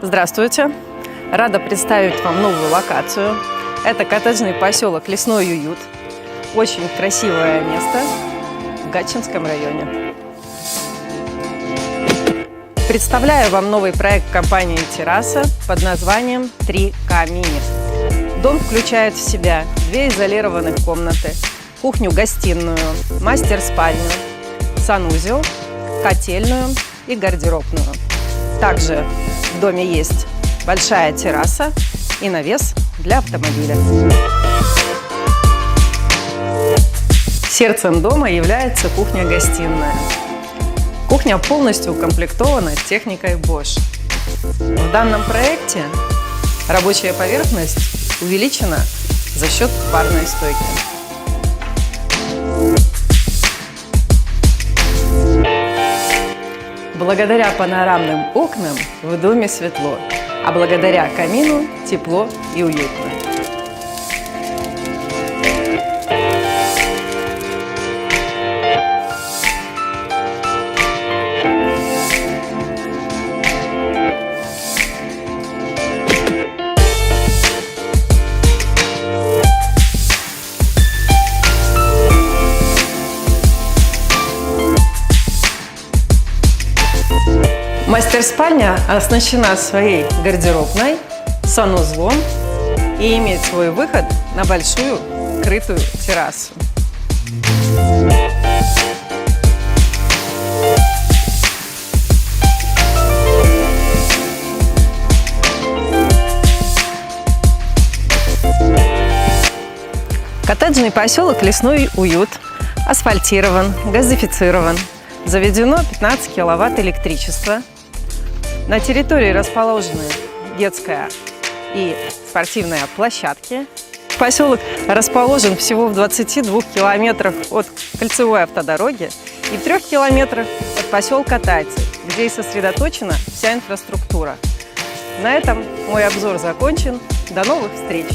Здравствуйте! Рада представить вам новую локацию. Это коттеджный поселок Лесной Уют. Очень красивое место в Гатчинском районе. Представляю вам новый проект компании «Терраса» под названием 3К Мини. Дом включает в себя 2 изолированных комнаты, кухню-гостиную, мастер-спальню, санузел, котельную и гардеробную. Также в доме есть большая терраса и навес для автомобиля. Сердцем дома является кухня-гостиная. Кухня полностью укомплектована техникой Bosch. В данном проекте рабочая поверхность увеличена за счет барной стойки. Благодаря панорамным окнам в доме светло, а благодаря камину тепло и уютно. Мастер-спальня оснащена своей гардеробной, санузлом и имеет свой выход на большую крытую террасу. Коттеджный поселок Лесной Уют асфальтирован, газифицирован, заведено 15 киловатт электричества. На территории расположены детская и спортивная площадки. Поселок расположен всего в 22 километрах от кольцевой автодороги и в 3 километрах от поселка Тайцы, где и сосредоточена вся инфраструктура. На этом мой обзор закончен. До новых встреч!